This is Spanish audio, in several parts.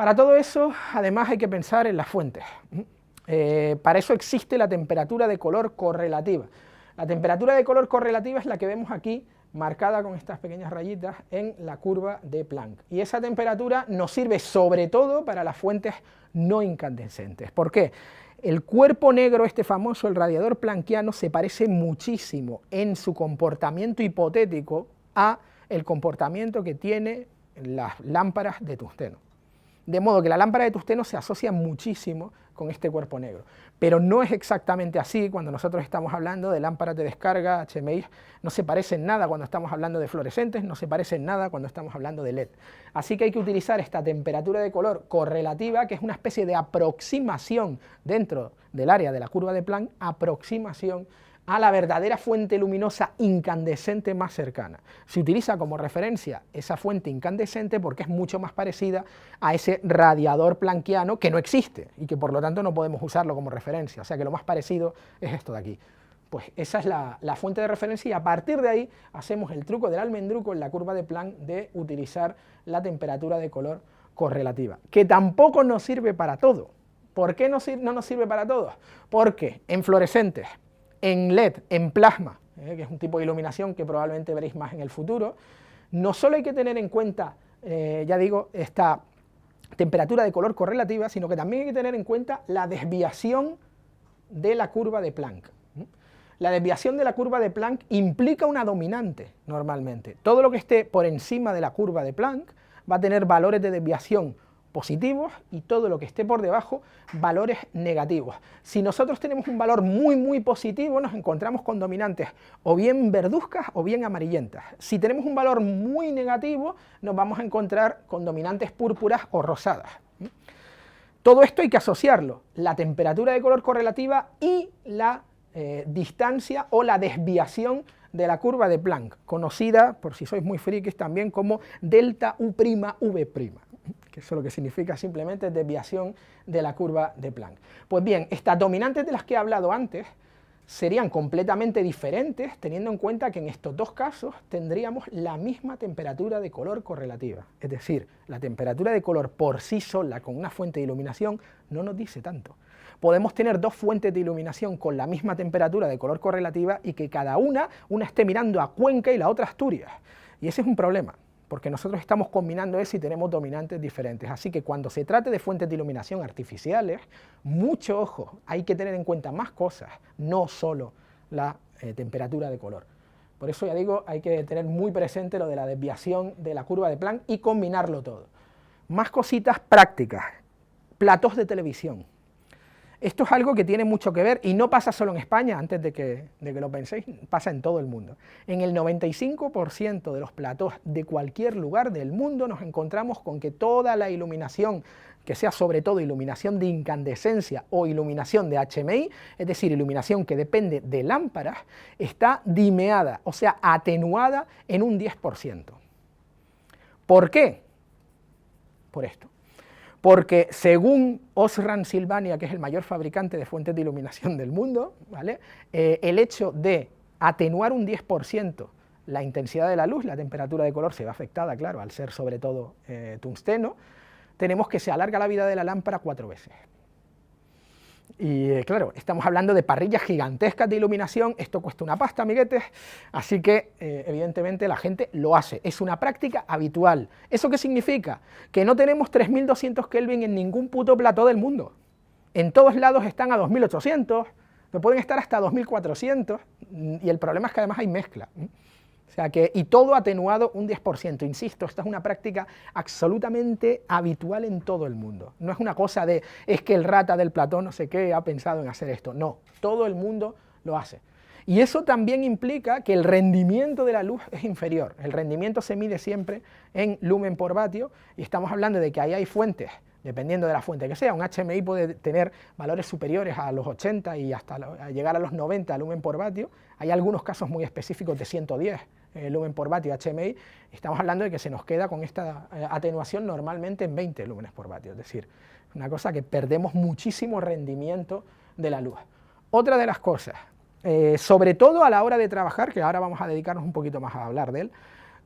Para todo eso, además, hay que pensar en las fuentes. Para eso existe la temperatura de color correlativa. La temperatura de color correlativa es la que vemos aquí, marcada con estas pequeñas rayitas en la curva de Planck. Y esa temperatura nos sirve sobre todo para las fuentes no incandescentes. ¿Por qué? El cuerpo negro, este famoso, el radiador planckiano, se parece muchísimo en su comportamiento hipotético a el comportamiento que tiene las lámparas de tungsteno. De modo que la lámpara de tungsteno se asocia muchísimo con este cuerpo negro. Pero no es exactamente así cuando nosotros estamos hablando de lámparas de descarga, HMI, no se parecen nada cuando estamos hablando de fluorescentes, no se parecen nada cuando estamos hablando de LED. Así que hay que utilizar esta temperatura de color correlativa, que es una especie de aproximación dentro del área de la curva de Planck, aproximación a la verdadera fuente luminosa incandescente más cercana. Se utiliza como referencia esa fuente incandescente porque es mucho más parecida a ese radiador planckiano que no existe y que por lo tanto no podemos usarlo como referencia, o sea que lo más parecido es esto de aquí. Pues esa es la fuente de referencia y a partir de ahí hacemos el truco del almendruco en la curva de Planck de utilizar la temperatura de color correlativa, que tampoco nos sirve para todo. ¿Por qué no nos sirve para todo? Porque en fluorescentes, en LED, en plasma, que es un tipo de iluminación que probablemente veréis más en el futuro, no solo hay que tener en cuenta, ya digo, esta temperatura de color correlativa, sino que también hay que tener en cuenta la desviación de la curva de Planck. La desviación de la curva de Planck implica una dominante, normalmente. Todo lo que esté por encima de la curva de Planck va a tener valores de desviación positivos y todo lo que esté por debajo valores negativos. Si nosotros tenemos un valor muy positivo, nos encontramos con dominantes o bien verduzcas o bien amarillentas. Si tenemos un valor muy negativo, nos vamos a encontrar con dominantes púrpuras o rosadas. Todo esto hay que asociarlo, la temperatura de color correlativa y la distancia o la desviación de la curva de Planck, conocida, por si sois muy frikis, también como delta U''V', que eso lo que significa simplemente desviación de la curva de Planck. Pues bien, estas dominantes de las que he hablado antes serían completamente diferentes, teniendo en cuenta que en estos dos casos tendríamos la misma temperatura de color correlativa. Es decir, la temperatura de color por sí sola con una fuente de iluminación no nos dice tanto. Podemos tener dos fuentes de iluminación con la misma temperatura de color correlativa y que cada una esté mirando a Cuenca y la otra a Asturias. Y ese es un problema, porque nosotros estamos combinando eso y tenemos dominantes diferentes. Así que cuando se trate de fuentes de iluminación artificiales, mucho ojo, hay que tener en cuenta más cosas, no solo la temperatura de color. Por eso ya digo, hay que tener muy presente lo de la desviación de la curva de Planck y combinarlo todo. Más cositas prácticas, platós de televisión. Esto es algo que tiene mucho que ver y no pasa solo en España, antes de que lo penséis, pasa en todo el mundo. En el 95% de los platós de cualquier lugar del mundo nos encontramos con que toda la iluminación, que sea sobre todo iluminación de incandescencia o iluminación de HMI, es decir, iluminación que depende de lámparas, está dimeada, o sea, atenuada en un 10%. ¿Por qué? Por esto. Porque según Osram Sylvania, que es el mayor fabricante de fuentes de iluminación del mundo, ¿vale? El hecho de atenuar un 10% la intensidad de la luz, la temperatura de color se ve afectada, claro, al ser sobre todo tungsteno, tenemos que se alarga la vida de la lámpara 4 veces. Y claro, estamos hablando de parrillas gigantescas de iluminación, esto cuesta una pasta, amiguetes, así que evidentemente la gente lo hace, es una práctica habitual. ¿Eso qué significa? Que no tenemos 3200 Kelvin en ningún puto plató del mundo. En todos lados están a 2800, que pueden estar hasta 2400, y el problema es que además hay mezcla. O sea que, y todo atenuado un 10%, insisto, esta es una práctica absolutamente habitual en todo el mundo. No es una cosa de, es que el rata del plató no sé qué ha pensado en hacer esto, no, todo el mundo lo hace. Y eso también implica que el rendimiento de la luz es inferior, el rendimiento se mide siempre en lumen por vatio, y estamos hablando de que ahí hay fuentes, dependiendo de la fuente que sea, un HMI puede tener valores superiores a los 80 y hasta llegar a los 90 lumen por vatio, hay algunos casos muy específicos de 110 lumen por vatio HMI, estamos hablando de que se nos queda con esta atenuación normalmente en 20 lúmenes por vatio, es decir, una cosa que perdemos muchísimo rendimiento de la luz. Otra de las cosas, sobre todo a la hora de trabajar, que ahora vamos a dedicarnos un poquito más a hablar de él,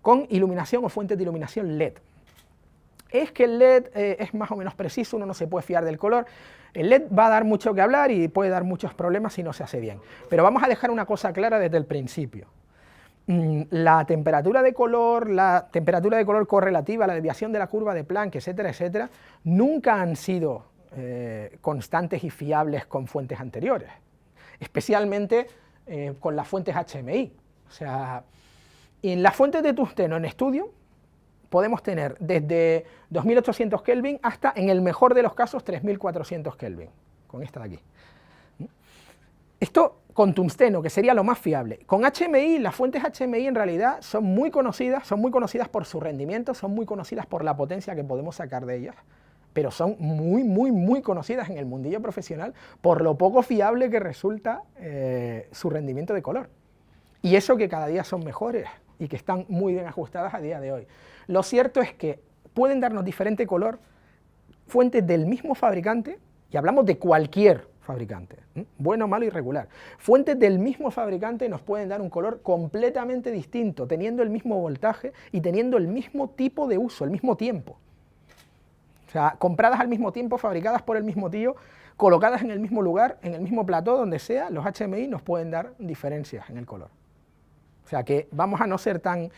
con iluminación o fuentes de iluminación LED. es que el LED es más o menos preciso, uno no se puede fiar del color. El LED va a dar mucho que hablar y puede dar muchos problemas si no se hace bien. Pero vamos a dejar una cosa clara desde el principio. La temperatura de color correlativa, la desviación de la curva de Planck, etcétera, etcétera, nunca han sido constantes y fiables con fuentes anteriores, especialmente con las fuentes HMI. O sea, en las fuentes de tungsteno en estudio podemos tener desde 2800 Kelvin hasta, en el mejor de los casos, 3400 Kelvin, con esta de aquí. Esto con tungsteno, que sería lo más fiable. Con HMI, las fuentes HMI en realidad son muy conocidas por su rendimiento, son muy conocidas por la potencia que podemos sacar de ellas, pero son muy conocidas en el mundillo profesional por lo poco fiable que resulta su rendimiento de color. Y eso que cada día son mejores y que están muy bien ajustadas a día de hoy. Lo cierto es que pueden darnos diferente color fuentes del mismo fabricante, y hablamos de cualquier fabricante, bueno, malo y regular. Fuentes del mismo fabricante nos pueden dar un color completamente distinto, teniendo el mismo voltaje y teniendo el mismo tipo de uso, el mismo tiempo. O sea, compradas al mismo tiempo, fabricadas por el mismo tío, colocadas en el mismo lugar, en el mismo plató, donde sea, los HMI nos pueden dar diferencias en el color. O sea que vamos a no ser tan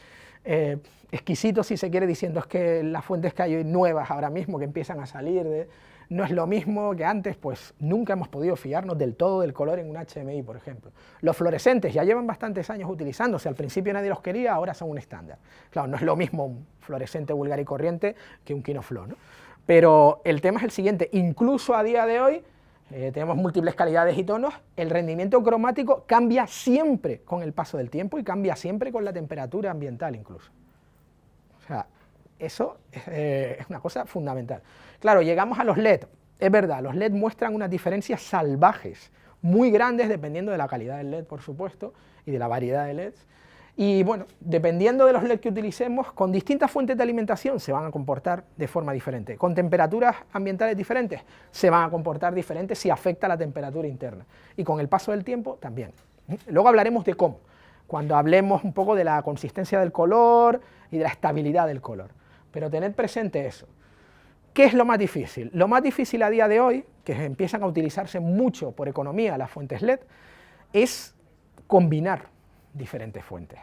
exquisitos, si se quiere, diciendo es que las fuentes que hay nuevas ahora mismo que empiezan a salir no es lo mismo que antes, pues nunca hemos podido fiarnos del todo del color en un HMI, por ejemplo. Los fluorescentes ya llevan bastantes años utilizándose, al principio nadie los quería, ahora son un estándar. Claro, no es lo mismo un fluorescente vulgar y corriente que un Kinoflow, ¿no? Pero el tema es el siguiente, incluso a día de hoy, tenemos múltiples calidades y tonos, el rendimiento cromático cambia siempre con el paso del tiempo y cambia siempre con la temperatura ambiental incluso. O sea, eso es una cosa fundamental. Claro, llegamos a los LED, es verdad, los LED muestran unas diferencias salvajes, muy grandes, dependiendo de la calidad del LED, por supuesto, y de la variedad de LEDs. Y bueno, dependiendo de los LED que utilicemos, con distintas fuentes de alimentación se van a comportar de forma diferente. Con temperaturas ambientales diferentes se van a comportar diferentes si afecta la temperatura interna. Y con el paso del tiempo también. Luego hablaremos de cómo, cuando hablemos un poco de la consistencia del color y de la estabilidad del color. Pero tened presente eso. ¿Qué es lo más difícil? Lo más difícil a día de hoy, que empiezan a utilizarse mucho por economía las fuentes LED, es combinar diferentes fuentes.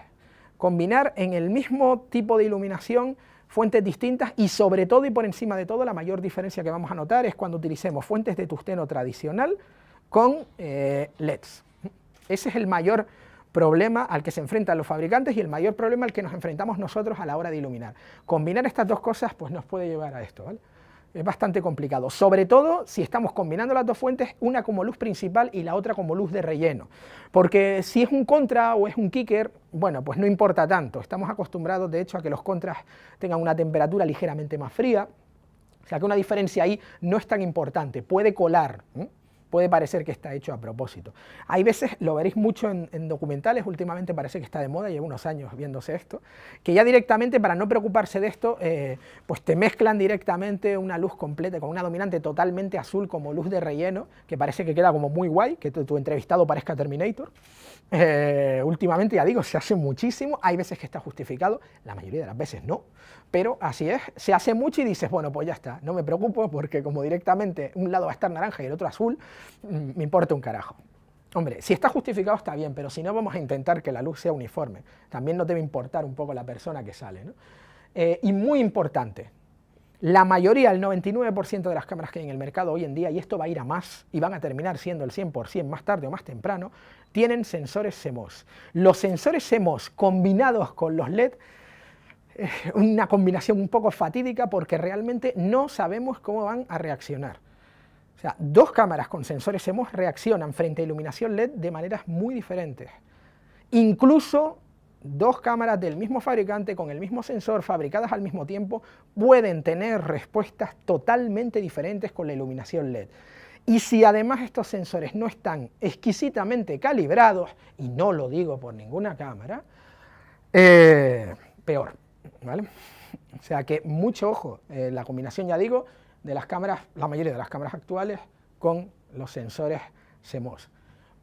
Combinar en el mismo tipo de iluminación fuentes distintas y sobre todo y por encima de todo la mayor diferencia que vamos a notar es cuando utilicemos fuentes de tungsteno tradicional con LEDs. Ese es el mayor problema al que se enfrentan los fabricantes y el mayor problema al que nos enfrentamos nosotros a la hora de iluminar. Combinar estas dos cosas pues nos puede llevar a esto, ¿vale? Es bastante complicado, sobre todo si estamos combinando las dos fuentes, una como luz principal y la otra como luz de relleno, porque si es un contra o es un kicker, bueno, pues no importa tanto, estamos acostumbrados de hecho a que los contras tengan una temperatura ligeramente más fría, o sea que una diferencia ahí no es tan importante, puede colar, puede parecer que está hecho a propósito. Hay veces, lo veréis mucho en documentales, últimamente parece que está de moda, lleva unos años viéndose esto, que ya directamente, para no preocuparse de esto, pues te mezclan directamente una luz completa, con una dominante totalmente azul como luz de relleno, que parece que queda como muy guay, que tu entrevistado parezca Terminator. Últimamente, ya digo, se hace muchísimo, hay veces que está justificado, la mayoría de las veces no, pero así es, se hace mucho y dices, bueno, pues ya está, no me preocupo porque como directamente un lado va a estar naranja y el otro azul, me importa un carajo. Hombre, si está justificado está bien, pero si no vamos a intentar que la luz sea uniforme, también nos debe importar un poco la persona que sale, ¿no? Y muy importante, la mayoría, el 99% de las cámaras que hay en el mercado hoy en día, y esto va a ir a más, y van a terminar siendo el 100% más tarde o más temprano, tienen sensores CMOS. Los sensores CMOS combinados con los LED, una combinación un poco fatídica porque realmente no sabemos cómo van a reaccionar. O sea, dos cámaras con sensores CMOS reaccionan frente a iluminación LED de maneras muy diferentes. Incluso dos cámaras del mismo fabricante con el mismo sensor fabricadas al mismo tiempo pueden tener respuestas totalmente diferentes con la iluminación LED. Y si además estos sensores no están exquisitamente calibrados, y no lo digo por ninguna cámara, peor, ¿vale? O sea que mucho ojo, la combinación, ya digo, de las cámaras, la mayoría de las cámaras actuales con los sensores CMOS.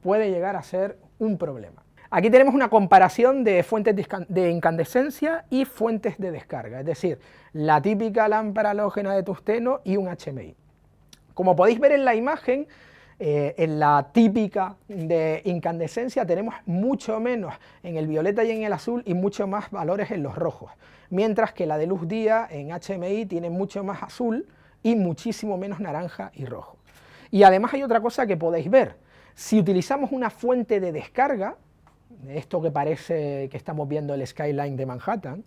Puede llegar a ser un problema. Aquí tenemos una comparación de fuentes de incandescencia y fuentes de descarga, es decir, la típica lámpara halógena de tungsteno y un HMI. Como podéis ver en la imagen, en la típica de incandescencia tenemos mucho menos en el violeta y en el azul y mucho más valores en los rojos, mientras que la de luz día en HMI tiene mucho más azul y muchísimo menos naranja y rojo. Y además hay otra cosa que podéis ver: si utilizamos una fuente de descarga, esto que parece que estamos viendo el skyline de Manhattan,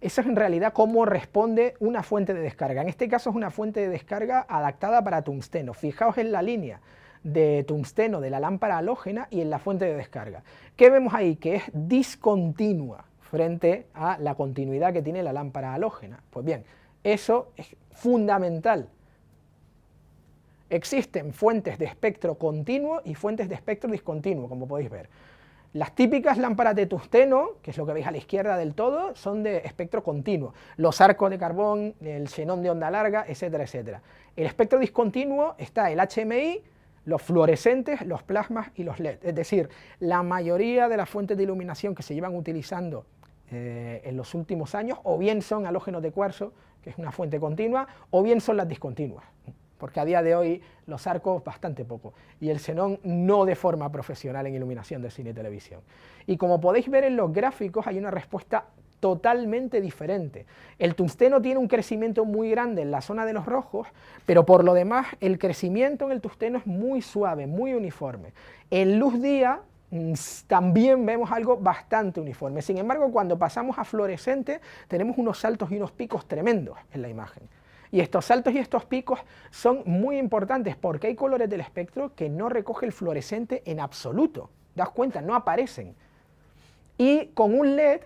eso es en realidad cómo responde una fuente de descarga. En este caso es una fuente de descarga adaptada para tungsteno. Fijaos en la línea de tungsteno de la lámpara halógena y en la fuente de descarga. ¿Qué vemos ahí? Que es discontinua frente a la continuidad que tiene la lámpara halógena. Pues bien, eso es fundamental. Existen fuentes de espectro continuo y fuentes de espectro discontinuo, como podéis ver. Las típicas lámparas de tungsteno, que es lo que veis a la izquierda del todo, son de espectro continuo. Los arcos de carbón, el xenón de onda larga, etcétera, etcétera. El espectro discontinuo está el HMI, los fluorescentes, los plasmas y los LED. Es decir, la mayoría de las fuentes de iluminación que se llevan utilizando en los últimos años, o bien son halógenos de cuarzo, que es una fuente continua, o bien son las discontinuas, porque a día de hoy los arcos bastante poco, y el xenón no de forma profesional en iluminación de cine y televisión. Y como podéis ver en los gráficos, hay una respuesta totalmente diferente. El tungsteno tiene un crecimiento muy grande en la zona de los rojos, pero por lo demás el crecimiento en el tungsteno es muy suave, muy uniforme. En luz día también vemos algo bastante uniforme. Sin embargo, cuando pasamos a fluorescente tenemos unos saltos y unos picos tremendos en la imagen. Y estos saltos y estos picos son muy importantes porque hay colores del espectro que no recoge el fluorescente en absoluto. Daos cuenta, no aparecen. Y con un LED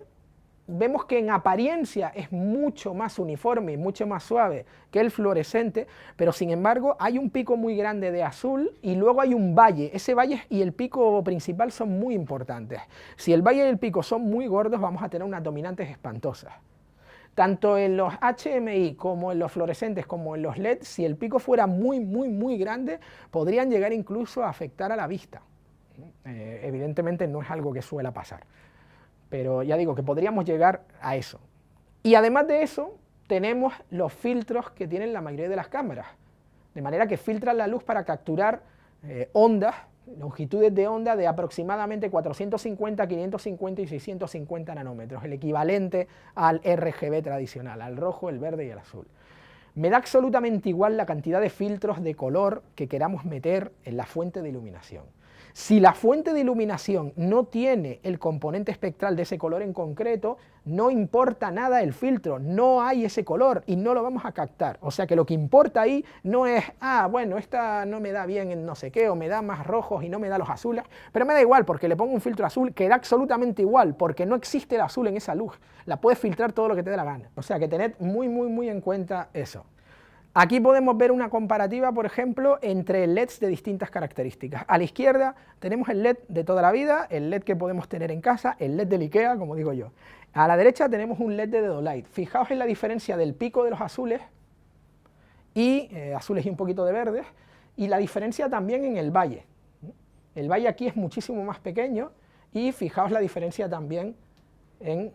vemos que en apariencia es mucho más uniforme y mucho más suave que el fluorescente, pero sin embargo hay un pico muy grande de azul y luego hay un valle. Ese valle y el pico principal son muy importantes. Si el valle y el pico son muy gordos, vamos a tener unas dominantes espantosas. Tanto en los HMI como en los fluorescentes como en los LED, si el pico fuera muy grande, podrían llegar incluso a afectar a la vista. Evidentemente no es algo que suele pasar, pero ya digo que podríamos llegar a eso. Y además de eso, tenemos los filtros que tienen la mayoría de las cámaras, de manera que filtran la luz para capturar ondas, longitudes de onda de aproximadamente 450, 550 y 650 nanómetros, el equivalente al RGB tradicional, al rojo, el verde y el azul. Me da absolutamente igual la cantidad de filtros de color que queramos meter en la fuente de iluminación. Si la fuente de iluminación no tiene el componente espectral de ese color en concreto, no importa nada el filtro, no hay ese color y no lo vamos a captar. O sea que lo que importa ahí no es, bueno, esta no me da bien en no sé qué, o me da más rojos y no me da los azules, pero me da igual porque le pongo un filtro azul que da absolutamente igual, porque no existe el azul en esa luz, la puedes filtrar todo lo que te dé la gana. O sea que tened muy en cuenta eso. Aquí podemos ver una comparativa, por ejemplo, entre LEDs de distintas características. A la izquierda tenemos el LED de toda la vida, el LED que podemos tener en casa, el LED del IKEA, como digo yo. A la derecha tenemos un LED de Dedolight. Fijaos en la diferencia del pico de los azules, y azules y un poquito de verdes, y la diferencia también en el valle. El valle aquí es muchísimo más pequeño, y fijaos la diferencia también en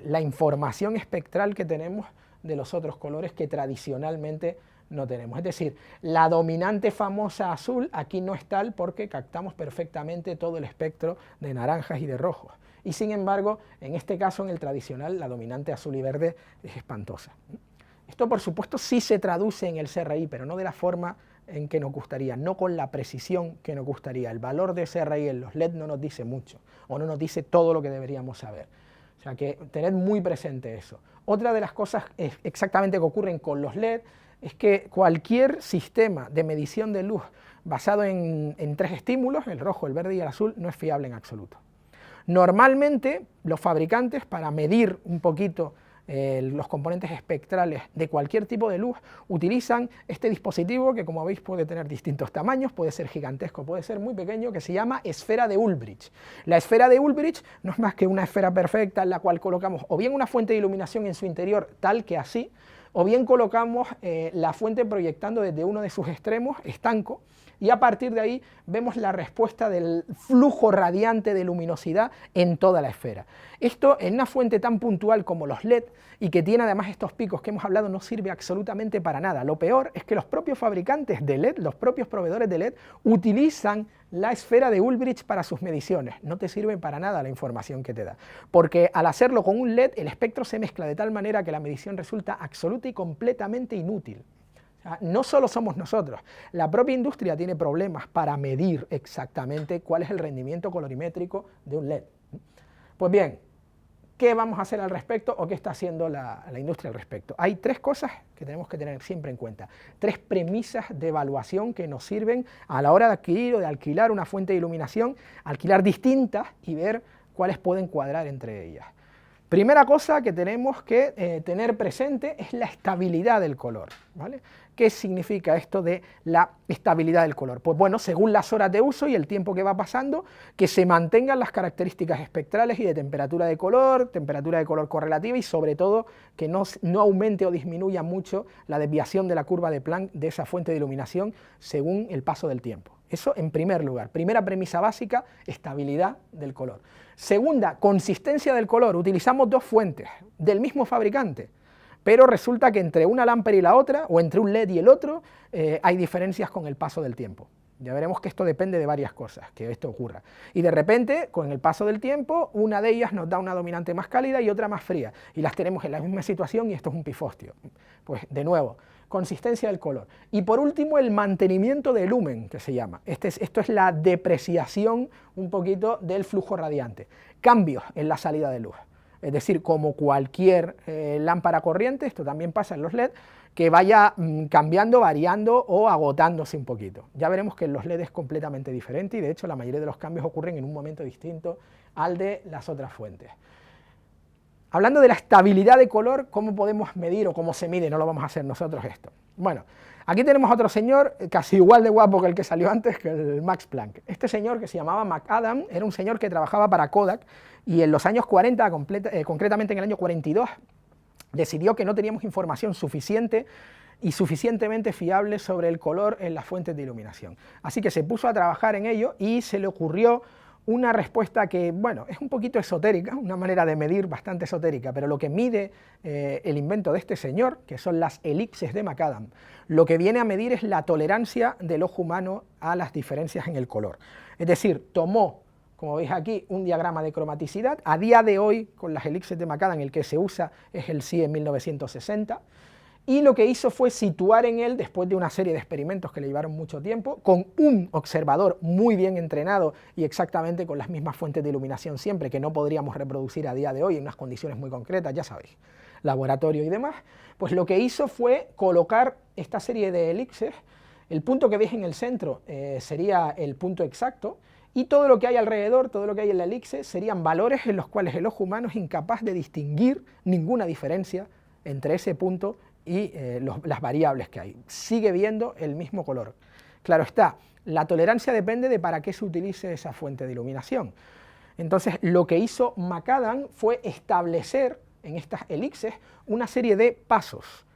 la información espectral que tenemos de los otros colores que tradicionalmente no tenemos. Es decir, la dominante famosa azul aquí no es tal porque captamos perfectamente todo el espectro de naranjas y de rojos. Y sin embargo, en este caso, en el tradicional, la dominante azul y verde es espantosa. Esto, por supuesto, sí se traduce en el CRI, pero no de la forma en que nos gustaría, no con la precisión que nos gustaría. El valor de CRI en los LED no nos dice mucho, o no nos dice todo lo que deberíamos saber. O sea que tened muy presente eso. Otra de las cosas exactamente que ocurren con los LED es que cualquier sistema de medición de luz basado en tres estímulos, el rojo, el verde y el azul, no es fiable en absoluto. Normalmente los fabricantes, para medir un poquito los componentes espectrales de cualquier tipo de luz, utilizan este dispositivo que, como veis, puede tener distintos tamaños, puede ser gigantesco, puede ser muy pequeño, que se llama esfera de Ulbricht. La esfera de Ulbricht no es más que una esfera perfecta en la cual colocamos o bien una fuente de iluminación en su interior tal que así, o bien colocamos la fuente proyectando desde uno de sus extremos, estanco, y a partir de ahí vemos la respuesta del flujo radiante de luminosidad en toda la esfera. Esto en una fuente tan puntual como los LED y que tiene además estos picos que hemos hablado no sirve absolutamente para nada. Lo peor es que los propios fabricantes de LED, los propios proveedores de LED, utilizan la esfera de Ulbricht para sus mediciones. No te sirve para nada la información que te da, porque al hacerlo con un LED el espectro se mezcla de tal manera que la medición resulta absoluta y completamente inútil. No solo somos nosotros, la propia industria tiene problemas para medir exactamente cuál es el rendimiento colorimétrico de un LED. Pues bien, ¿qué vamos a hacer al respecto o qué está haciendo la industria al respecto? Hay tres cosas que tenemos que tener siempre en cuenta, tres premisas de evaluación que nos sirven a la hora de adquirir o de alquilar una fuente de iluminación, alquilar distintas y ver cuáles pueden cuadrar entre ellas. Primera cosa que tenemos que tener presente es la estabilidad del color, ¿vale? ¿Qué significa esto de la estabilidad del color? Pues bueno, según las horas de uso y el tiempo que va pasando, que se mantengan las características espectrales y de temperatura de color correlativa y sobre todo que no aumente o disminuya mucho la desviación de la curva de Planck de esa fuente de iluminación según el paso del tiempo. Eso en primer lugar. Primera premisa básica, estabilidad del color. Segunda, consistencia del color. Utilizamos dos fuentes del mismo fabricante, pero resulta que entre una lámpara y la otra, o entre un LED y el otro, hay diferencias con el paso del tiempo. Ya veremos que esto depende de varias cosas, que esto ocurra. Y de repente, con el paso del tiempo, una de ellas nos da una dominante más cálida y otra más fría, y las tenemos en la misma situación y esto es un pifostio. Pues de nuevo, consistencia del color. Y por último, el mantenimiento de lumen, que se llama. Esto es la depreciación un poquito del flujo radiante. Cambios en la salida de luz. Es decir, como cualquier lámpara corriente, esto también pasa en los LED, que vaya cambiando, variando o agotándose un poquito. Ya veremos que en los LED es completamente diferente y de hecho la mayoría de los cambios ocurren en un momento distinto al de las otras fuentes. Hablando de la estabilidad de color, ¿cómo podemos medir o cómo se mide? No lo vamos a hacer nosotros esto. Bueno, aquí tenemos a otro señor casi igual de guapo que el que salió antes, que el Max Planck. Este señor, que se llamaba McAdam, era un señor que trabajaba para Kodak y en los años 40, concretamente en el año 42, decidió que no teníamos información suficiente y suficientemente fiable sobre el color en las fuentes de iluminación. Así que se puso a trabajar en ello y se le ocurrió una respuesta que, bueno, es un poquito esotérica, una manera de medir bastante esotérica, pero lo que mide el invento de este señor, que son las elipses de McAdam, lo que viene a medir es la tolerancia del ojo humano a las diferencias en el color. Es decir, tomó, como veis aquí, un diagrama de cromaticidad. A día de hoy, con las elipses de McAdam, el que se usa es el CIE 1960, y lo que hizo fue situar en él, después de una serie de experimentos que le llevaron mucho tiempo, con un observador muy bien entrenado y exactamente con las mismas fuentes de iluminación siempre, que no podríamos reproducir a día de hoy en unas condiciones muy concretas, ya sabéis, laboratorio y demás, pues lo que hizo fue colocar esta serie de elipses. El punto que veis en el centro sería el punto exacto, y todo lo que hay alrededor, todo lo que hay en la elipse, serían valores en los cuales el ojo humano es incapaz de distinguir ninguna diferencia entre ese punto y las variables que hay. Sigue viendo el mismo color. Claro está, la tolerancia depende de para qué se utilice esa fuente de iluminación. Entonces, lo que hizo McAdam fue establecer en estas elipses una serie de pasos.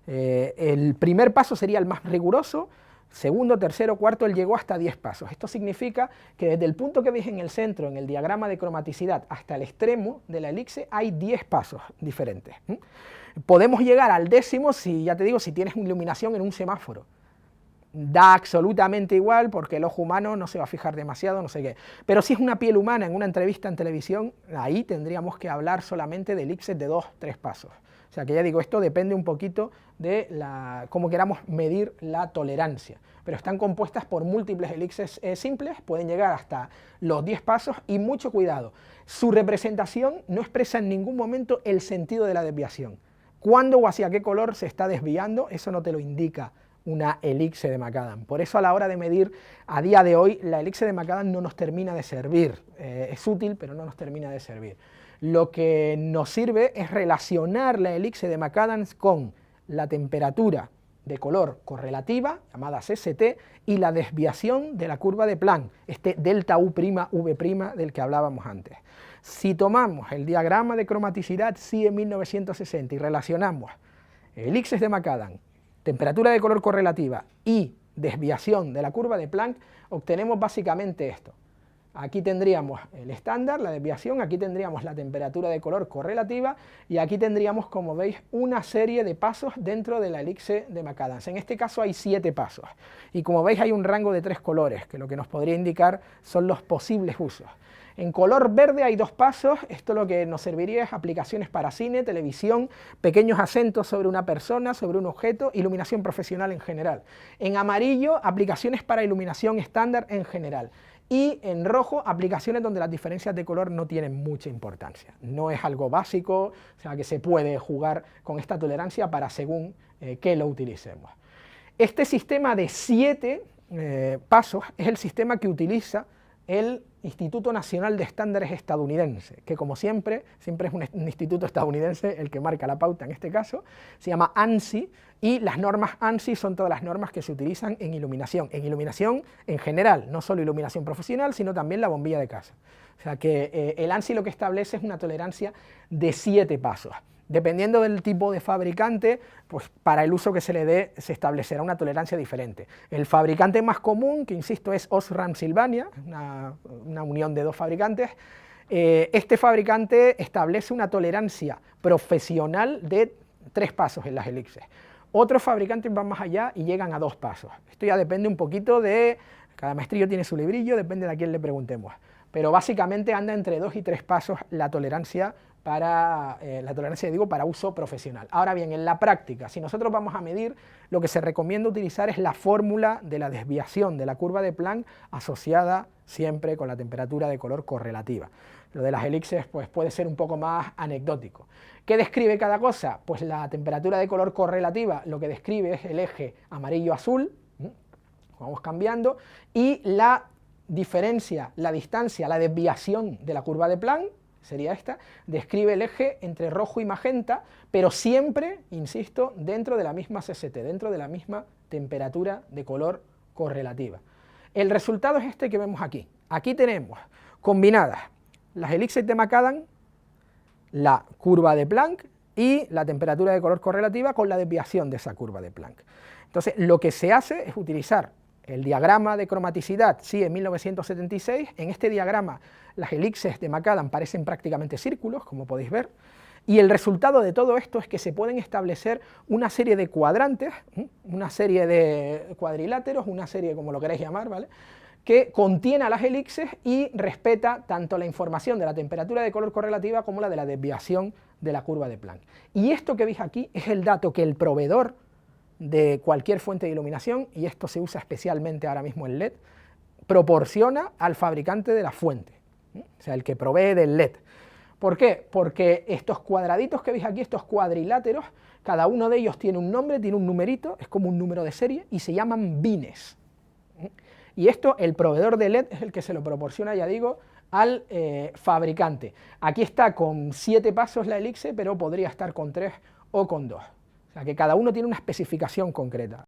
El primer paso sería el más riguroso, segundo, tercero, cuarto, él llegó hasta 10 pasos. Esto significa que desde el punto que veis en el centro, en el diagrama de cromaticidad, hasta el extremo de la elipse, hay 10 pasos diferentes. Podemos llegar al décimo, si ya te digo, si tienes iluminación en un semáforo. Da absolutamente igual porque el ojo humano no se va a fijar demasiado, no sé qué. Pero si es una piel humana en una entrevista en televisión, ahí tendríamos que hablar solamente de elipses de 2-3 pasos. O sea que ya digo, esto depende un poquito de cómo queramos medir la tolerancia. Pero están compuestas por múltiples elipses simples, pueden llegar hasta los 10 pasos y mucho cuidado. Su representación no expresa en ningún momento el sentido de la desviación. Cuándo o hacia qué color se está desviando, eso no te lo indica una elipse de McAdam. Por eso a la hora de medir, a día de hoy, la elipse de McAdam no nos termina de servir. Es útil, pero no nos termina de servir. Lo que nos sirve es relacionar la elipse de McAdam con la temperatura de color correlativa, llamada CST, y la desviación de la curva de Planck, este delta U'V' del que hablábamos antes. Si tomamos el diagrama de cromaticidad CIE 1960 y relacionamos elipses de Macadam, temperatura de color correlativa y desviación de la curva de Planck, obtenemos básicamente esto. Aquí tendríamos el estándar, la desviación, aquí tendríamos la temperatura de color correlativa y aquí tendríamos, como veis, una serie de pasos dentro de la elipse de Macadam. En este caso hay 7 pasos y como veis hay un rango de 3 colores, que lo que nos podría indicar son los posibles usos. En color verde hay 2 pasos, esto lo que nos serviría es aplicaciones para cine, televisión, pequeños acentos sobre una persona, sobre un objeto, iluminación profesional en general. En amarillo, aplicaciones para iluminación estándar en general. Y en rojo, aplicaciones donde las diferencias de color no tienen mucha importancia. No es algo básico, o sea que se puede jugar con esta tolerancia para según qué lo utilicemos. Este sistema de 7 pasos es el sistema que utiliza el Instituto Nacional de Estándares estadounidense, que como siempre es un instituto estadounidense el que marca la pauta en este caso, se llama ANSI, y las normas ANSI son todas las normas que se utilizan en iluminación en general, no solo iluminación profesional, sino también la bombilla de casa. O sea que el ANSI lo que establece es una tolerancia de 7 pasos. Dependiendo del tipo de fabricante, pues para el uso que se le dé se establecerá una tolerancia diferente. El fabricante más común, que insisto es Osram Sylvania, una unión de 2 fabricantes, este fabricante establece una tolerancia profesional de 3 pasos en las elipses. Otros fabricantes van más allá y llegan a 2 pasos. Esto ya depende un poquito de, cada maestrillo tiene su librillo, depende de a quién le preguntemos. Pero básicamente anda entre 2 y 3 pasos la tolerancia para uso profesional. Ahora bien, en la práctica, si nosotros vamos a medir, lo que se recomienda utilizar es la fórmula de la desviación de la curva de Planck asociada siempre con la temperatura de color correlativa. Lo de las elipses pues, puede ser un poco más anecdótico. ¿Qué describe cada cosa? Pues la temperatura de color correlativa lo que describe es el eje amarillo-azul, vamos cambiando, y la diferencia, la distancia, la desviación de la curva de Planck, sería esta, describe el eje entre rojo y magenta, pero siempre, insisto, dentro de la misma CST, dentro de la misma temperatura de color correlativa. El resultado es este que vemos aquí. Aquí tenemos combinadas las elipses de Macadam, la curva de Planck y la temperatura de color correlativa con la desviación de esa curva de Planck. Entonces, lo que se hace es utilizar el diagrama de cromaticidad, sí, en 1976, en este diagrama las elipses de Macadam parecen prácticamente círculos, como podéis ver, y el resultado de todo esto es que se pueden establecer una serie de cuadrantes, una serie de cuadriláteros, una serie, como lo queráis llamar, ¿vale?, que contiene a las elipses y respeta tanto la información de la temperatura de color correlativa como la de la desviación de la curva de Planck. Y esto que veis aquí es el dato que el proveedor de cualquier fuente de iluminación, y esto se usa especialmente ahora mismo en LED, proporciona al fabricante de la fuente, o sea, el que provee del LED. ¿Por qué? Porque estos cuadraditos que veis aquí, estos cuadriláteros, cada uno de ellos tiene un nombre, tiene un numerito, es como un número de serie, y se llaman bines. Y esto, el proveedor de LED es el que se lo proporciona, ya digo, al fabricante. Aquí está con 7 pasos la elipse, pero podría estar con 3 o con 2. O sea que cada uno tiene una especificación concreta.